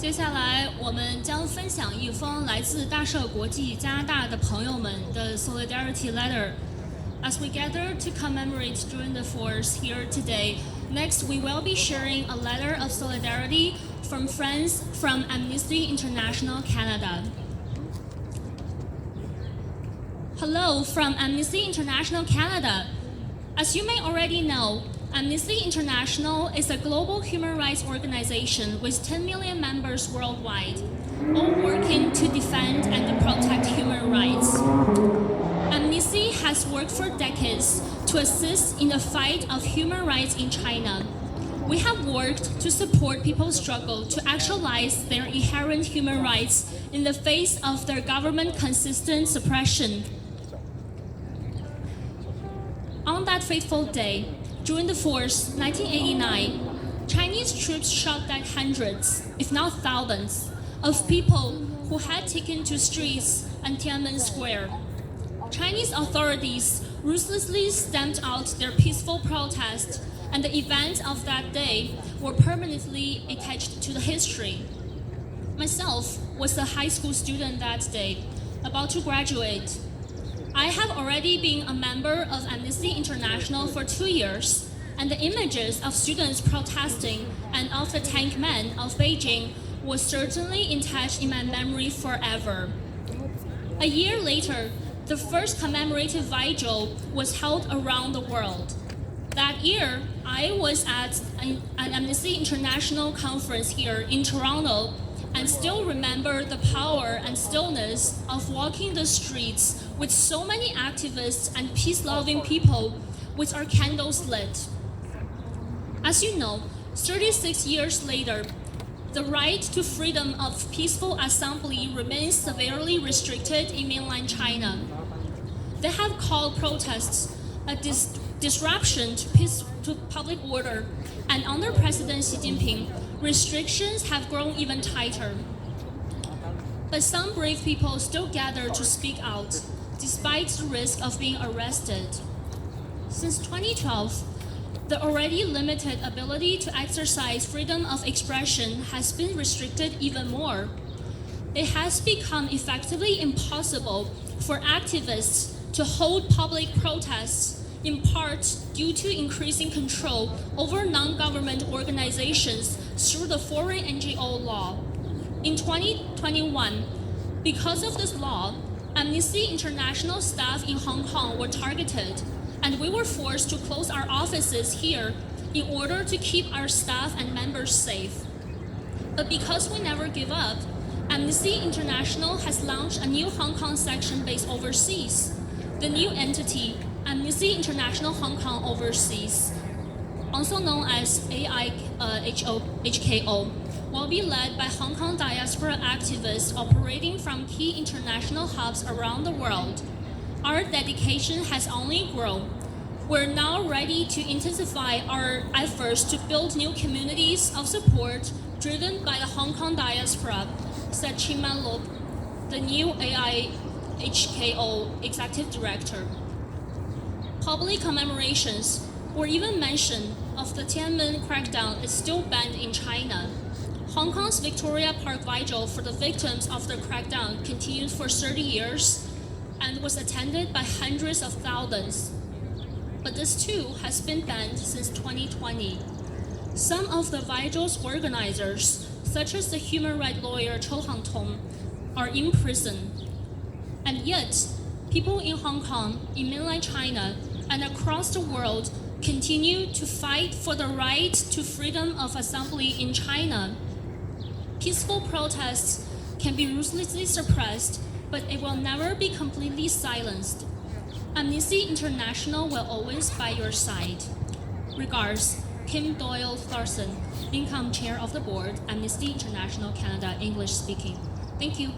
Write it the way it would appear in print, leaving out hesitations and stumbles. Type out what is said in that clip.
接下来，我们将分享一封来自大社国际加拿大的朋友们的 Solidarity Letter. As we gather to commemorate during the force here today, next we will be sharing a letter of solidarity from friends from Amnesty International Canada. Hello from Amnesty International Canada. As you may already know, Amnesty International is a global human rights organization with 10 million members worldwide, all working to defend and protect human rights. Amnesty has worked for decades to assist in the fight of human rights in China. We have worked to support people's struggle to actualize their inherent human rights in the face of their government-consistent suppression. On that fateful day, during the force 1989, Chinese troops shot dead hundreds, if not thousands, of people who had taken to streets and Tiananmen Square. Chinese authorities ruthlessly stamped out their peaceful protest, and the events of that day were permanently attached to the history. Myself was a high school student that day, about to graduate. I have already been a member of Amnesty International for 2 years, and the images of students protesting and of the tank men of Beijing was certainly attached in my memory forever. A year later, the first commemorative vigil was held around the world. That year, I was at an Amnesty International conference here in Toronto and still remember the power and stillness of walking the streets with so many activists and peace-loving people with our candles lit. As you know, 36 years later, the right to freedom of peaceful assembly remains severely restricted in mainland China. They have called protests a disruption to public order, and under President Xi Jinping, restrictions have grown even tighter. But some brave people still gather to speak out, despite the risk of being arrested. Since 2012, the already limited ability to exercise freedom of expression has been restricted even more. It has become effectively impossible for activists to hold public protests, in part due to increasing control over non-government organizations through the foreign NGO law. In 2021, because of this law, Amnesty International staff in Hong Kong were targeted, and we were forced to close our offices here in order to keep our staff and members safe. But because we never give up, Amnesty International has launched a new Hong Kong section based overseas. The new entity, Amnesty International Hong Kong Overseas, also known as AIHKO, will be led by Hong Kong diaspora activists operating from key international hubs around the world. Our dedication has only grown. We're now ready to intensify our efforts to build new communities of support driven by the Hong Kong diaspora, said Chingman Lop, the new AIHKO Executive Director. Public commemorations or even mention of the Tiananmen crackdown is still banned in China. Hong Kong's Victoria Park Vigil for the victims of the crackdown continued for 30 years and was attended by hundreds of thousands. But this too has been banned since 2020. Some of the vigil's organizers, such as the human rights lawyer Cho Hang-tong, are in prison. And yet, people in Hong Kong, in mainland China, and across the world continue to fight for the right to freedom of assembly in China. Peaceful protests can be ruthlessly suppressed, but it will never be completely silenced. Amnesty International will always by your side. Regards, Kim Doyle Tharson, Income Chair of the Board, Amnesty International Canada, English speaking. Thank you.